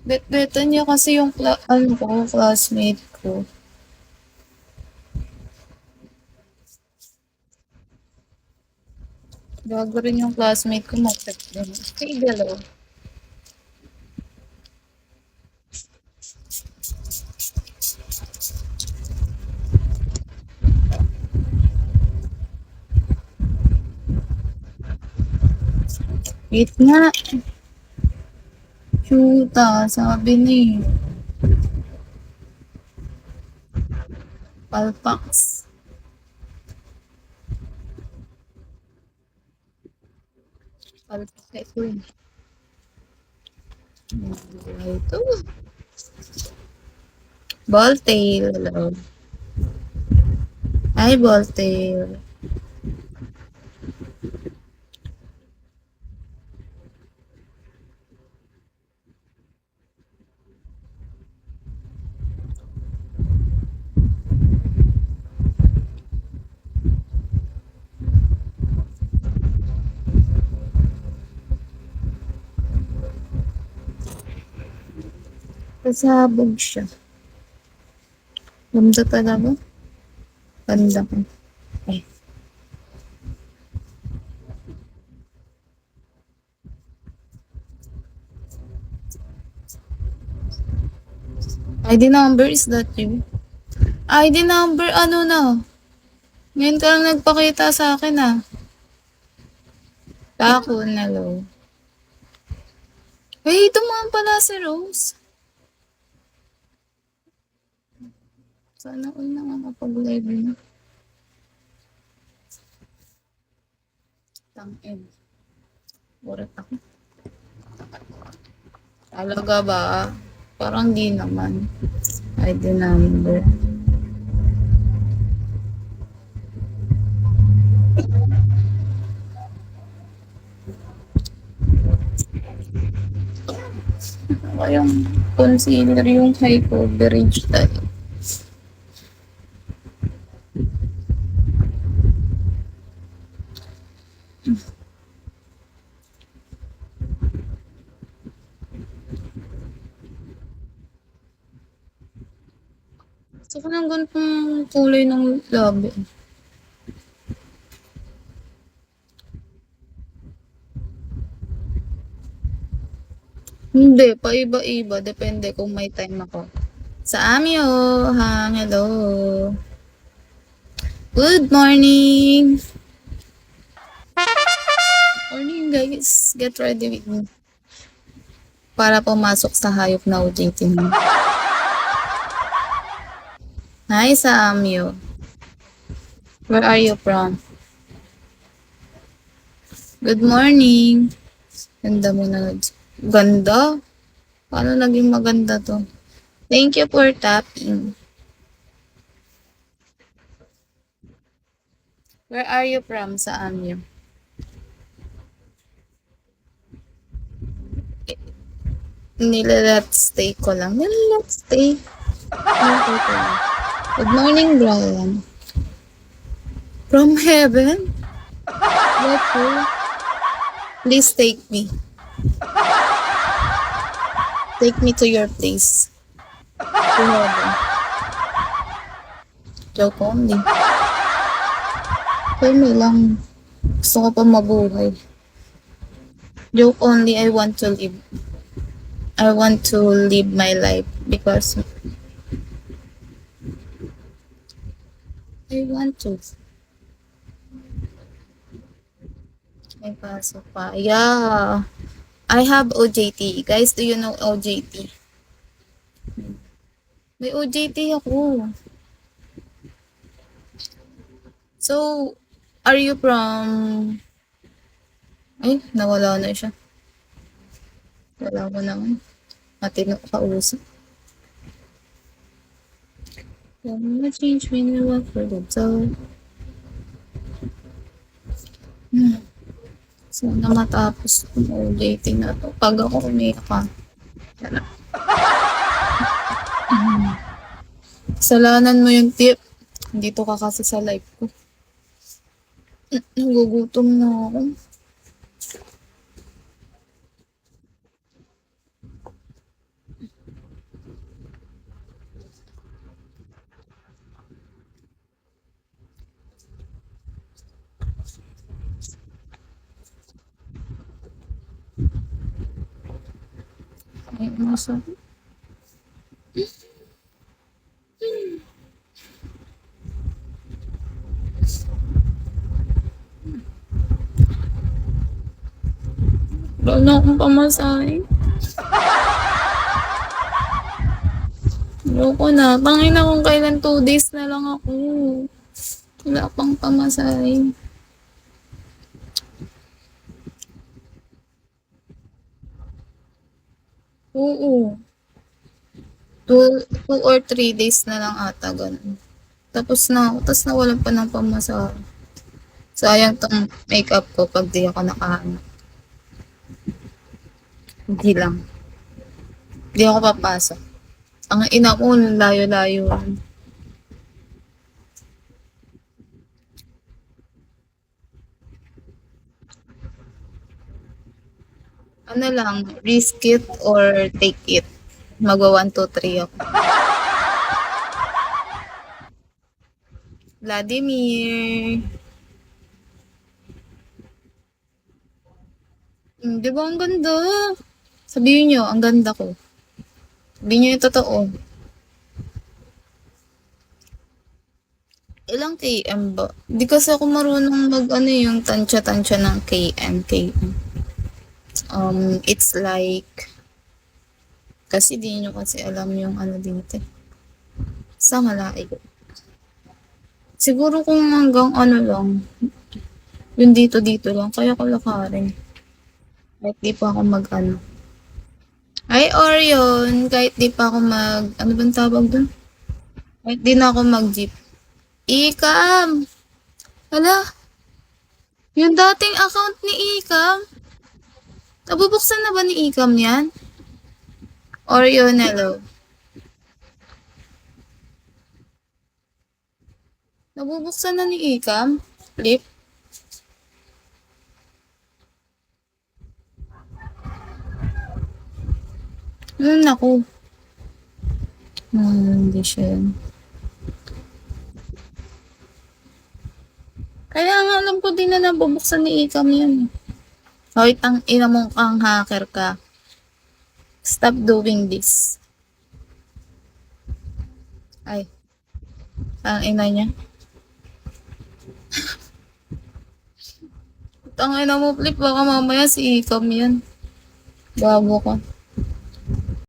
Bet-betan niya kasi yung ano ko, classmate ko. Bago rin yung classmate ko mag-bet din. Hey, hello. Wait nga. Chuta, sabi ni Palpax. Palpax ito eh. Ito. Balltail. Hello. Hi, Balltail. Pasabog siya. Ganda talaga. Ganda ko. Ay. ID number, is that you? ID number, ano na? Ngayon ka lang nagpakita sa akin ah. Ako na low. Hey, ito mga pala si Rose. Sana all na nga kapag-live na. Tang-in. Burat ako. Talaga ba? Parang di naman. ID number. Kayang concealer yung high coverage tayo. Gusto ko ng ganitong kulay ng labi. Hindi, paiba-iba. Depende kung may time ako. Sa Amio, ha, hello. Good morning! Morning guys, get ready with me. Para pumasok sa hayop na OJT mo. Hi sa Amio. Where are you from? Good morning. Ganda mo na. Ganda? Paano naging maganda to? Thank you for tapping. Where are you from sa Amio? Nila-let's stay ko lang. Nila-let's stay. Good morning, Brian. From heaven? What for? Please take me. Take me to your place. To heaven. Joke only. Tell me lang. Gusto ko pa mabuhay. Joke only, I want to live. I want to live my life because I want to. May pasok pa. Yeah. I have OJT. Guys, do you know OJT? May OJT ako. So, are you from... Ay, nawala na siya. Wala ko naman. Matino kausap. Gonna change when you walk for the dog. Sana matapos yung OJT na to. Pag ako umiyak ka. Yan. Kasalanan mo yung tip. Dito ka kasi sa live ko. Nagugutom na ako. Ay, nasa. Wala na akong pamasahe. Ayoko na. Tangin na kung kailan 2 days na lang ako. Wala pang pamasahe. Oo. 2 or 3 days na lang ata, ganun. Tapos na ako. Tapos nawalan pa ng pamasahe. Sayang tong makeup ko pag di ako nakahanap. Hindi lang. Di ako papasok. Ang ina ko, layo-layo. Ano lang, risk it or take it. Magwa 1, 2, 3 ako. Vladimir. Di ba ang ganda? Sabihin nyo, ang ganda ko. Sabihin nyo yung totoo. Ilang km ba? Di kasi ako marunong mag ano yung tansya-tansya ng km. It's like, kasi di nyo kasi alam yung ano dito. Sa malayo. Siguro kung hanggang ano lang, yung dito lang, kaya ko lakarin. Kahit di pa ako mag ano. Ay, Orion, kahit di pa ako mag, ano bang tawag dun? Kahit di na ako mag-jeep. Ikam! Hala, yung dating account ni Ikam, nabubuksan na ba ni Ikam yan? Orion, hello. Nabubuksan na ni Ikam? Flip? Naku. Hindi siya yan. Kaya nga alam ko din na nabubuksan ni Ikam yan. Hoy, tang ina mong kang hacker ka. Stop doing this. Ay. Ang ina niya. Tang ina mo, Flip. Baka mamaya si Ikam yan. Bago ka.